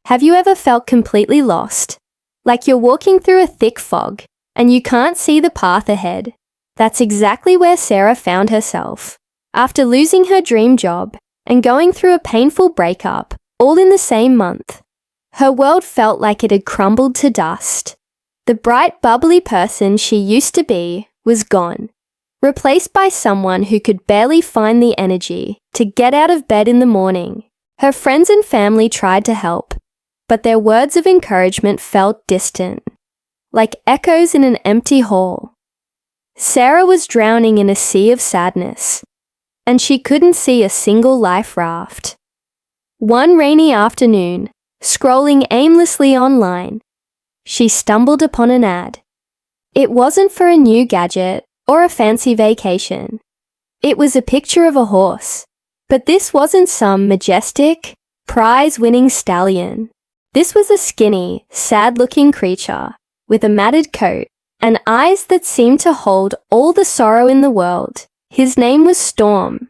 Have you ever felt completely lost? Like you're walking through a thick fog and you can't see the path ahead? That's exactly where Sarah found herself. After losing her dream job and going through a painful breakup, all in the same month, her world felt like it had crumbled to dust. The bright, bubbly person she used to be was gone, replaced by someone who could barely find the energy to get out of bed in the morning. Her friends and family tried to help, but their words of encouragement felt distant, like echoes in an empty hall. Sarah was drowning in a sea of sadness, and she couldn't see a single life raft. One rainy afternoon, scrolling aimlessly online, she stumbled upon an ad. It wasn't for a new gadget or a fancy vacation. It was a picture of a horse, but this wasn't some majestic, prize-winning stallion. This was a skinny, sad-looking creature with a matted coat and eyes that seemed to hold all the sorrow in the world. His name was Storm,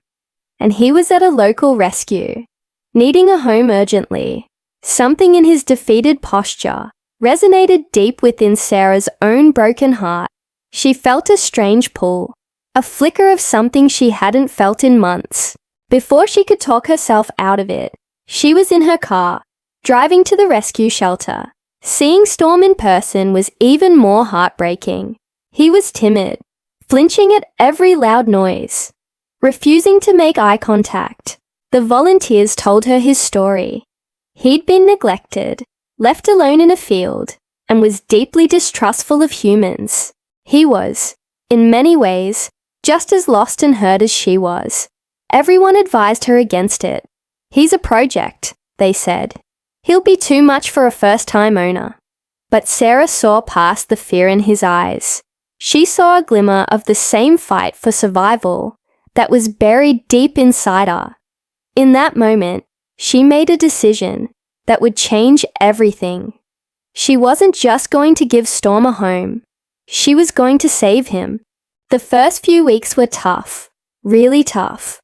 and he was at a local rescue, needing a home urgently. Something in his defeated posture resonated deep within Sarah's own broken heart. She felt a strange pull, a flicker of something she hadn't felt in months. Before she could talk herself out of it, she was in her car, driving to the rescue shelter. Seeing Storm in person was even more heartbreaking. He was timid, flinching at every loud noise, refusing to make eye contact. The volunteers told her his story. He'd been neglected, left alone in a field, and was deeply distrustful of humans. He was, in many ways, just as lost and hurt as she was. Everyone advised her against it. He's a project, they said. He'll be too much for a first-time owner. But Sarah saw past the fear in his eyes. She saw a glimmer of the same fight for survival that was buried deep inside her. In that moment, she made a decision that would change everything. She wasn't just going to give Storm a home. She was going to save him. The first few weeks were tough, really tough.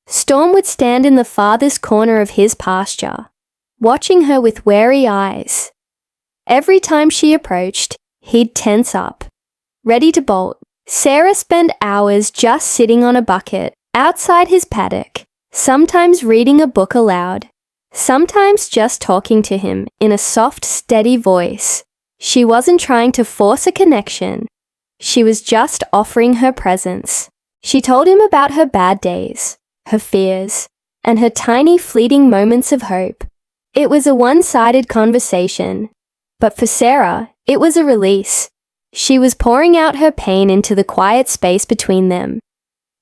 Storm would stand in the farthest corner of his pasture, watching her with wary eyes. Every time she approached, he'd tense up, ready to bolt. Sarah spent hours just sitting on a bucket outside his paddock, sometimes reading a book aloud, sometimes just talking to him in a soft, steady voice. She wasn't trying to force a connection. She was just offering her presence. She told him about her bad days, her fears, and her tiny fleeting moments of hope. It was a one-sided conversation, but for Sarah, it was a release. She was pouring out her pain into the quiet space between them.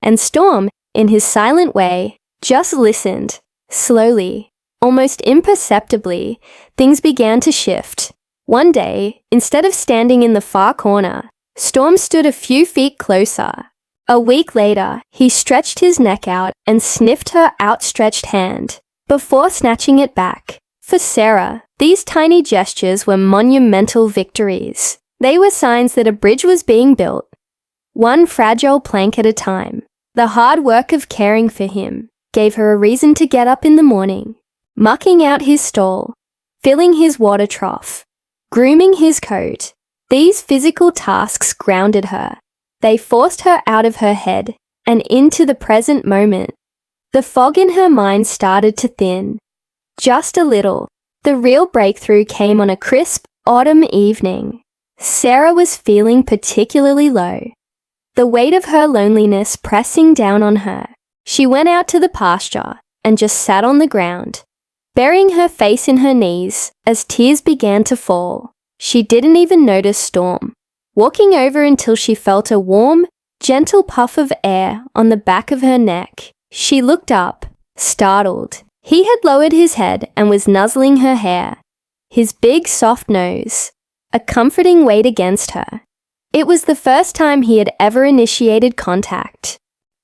And Storm, in his silent way, just listened. Slowly, almost imperceptibly, things began to shift. One day, instead of standing in the far corner, Storm stood a few feet closer. A week later, he stretched his neck out and sniffed her outstretched hand, before snatching it back. For Sarah, these tiny gestures were monumental victories. They were signs that a bridge was being built, one fragile plank at a time. The hard work of caring for him gave her a reason to get up in the morning, mucking out his stall, filling his water trough, grooming his coat. These physical tasks grounded her. They forced her out of her head and into the present moment. The fog in her mind started to thin. Just a little. The real breakthrough came on a crisp autumn evening. Sarah was feeling particularly low, the weight of her loneliness pressing down on her. She went out to the pasture and just sat on the ground, burying her face in her knees as tears began to fall. She didn't even notice Storm, walking over until she felt a warm, gentle puff of air on the back of her neck. She looked up, startled. He had lowered his head and was nuzzling her hair, his big soft nose, a comforting weight against her. It was the first time he had ever initiated contact.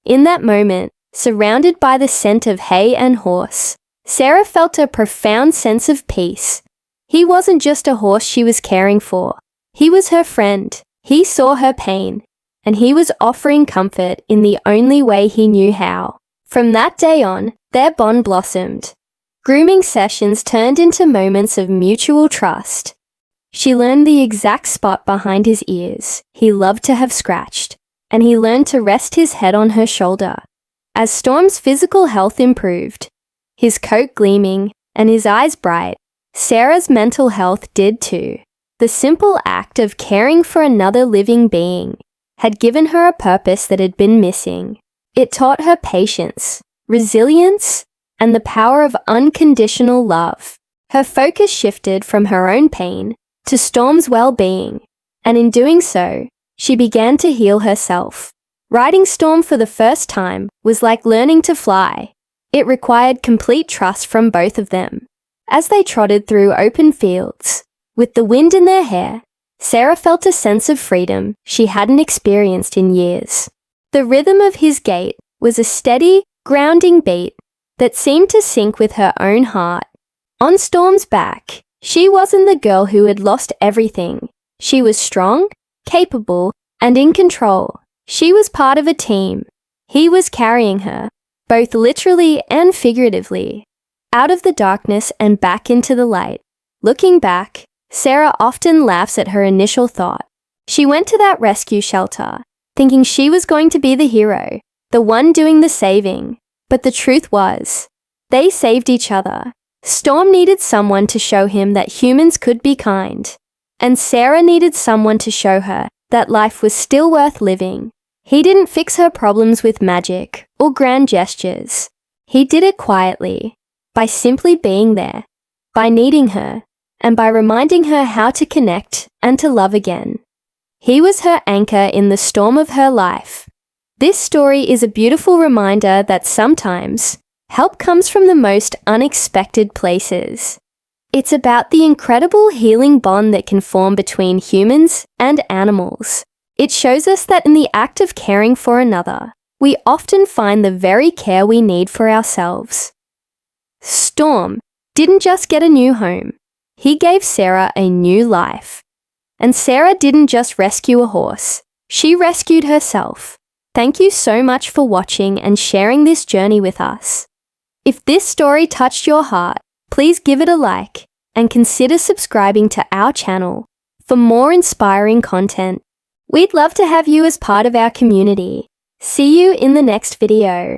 In that moment, surrounded by the scent of hay and horse, Sarah felt a profound sense of peace. He wasn't just a horse she was caring for. He was her friend. He saw her pain, and he was offering comfort in the only way he knew how. From that day on, their bond blossomed. Grooming sessions turned into moments of mutual trust. She learned the exact spot behind his ears he loved to have scratched, and he learned to rest his head on her shoulder. As Storm's physical health improved, his coat gleaming and his eyes bright, Sarah's mental health did too. The simple act of caring for another living being had given her a purpose that had been missing. It taught her patience, resilience, and the power of unconditional love. Her focus shifted from her own pain to Storm's well-being, and in doing so, she began to heal herself. Riding Storm for the first time was like learning to fly. It required complete trust from both of them. As they trotted through open fields, with the wind in their hair, Sarah felt a sense of freedom she hadn't experienced in years. The rhythm of his gait was a steady, grounding beat that seemed to sync with her own heart. On Storm's back, she wasn't the girl who had lost everything. She was strong, capable, and in control. She was part of a team. He was carrying her, both literally and figuratively, out of the darkness and back into the light. Looking back, Sarah often laughs at her initial thought. She went to that rescue shelter, thinking she was going to be the hero, the one doing the saving. But the truth was, they saved each other. Storm needed someone to show him that humans could be kind, and Sarah needed someone to show her that life was still worth living. He didn't fix her problems with magic or grand gestures. He did it quietly, by simply being there, by needing her, and by reminding her how to connect and to love again. He was her anchor in the storm of her life. This story is a beautiful reminder that sometimes help comes from the most unexpected places. It's about the incredible healing bond that can form between humans and animals. It shows us that in the act of caring for another, we often find the very care we need for ourselves. Storm didn't just get a new home. He gave Sarah a new life. And Sarah didn't just rescue a horse. She rescued herself. Thank you so much for watching and sharing this journey with us. If this story touched your heart, please give it a like and consider subscribing to our channel for more inspiring content. We'd love to have you as part of our community. See you in the next video.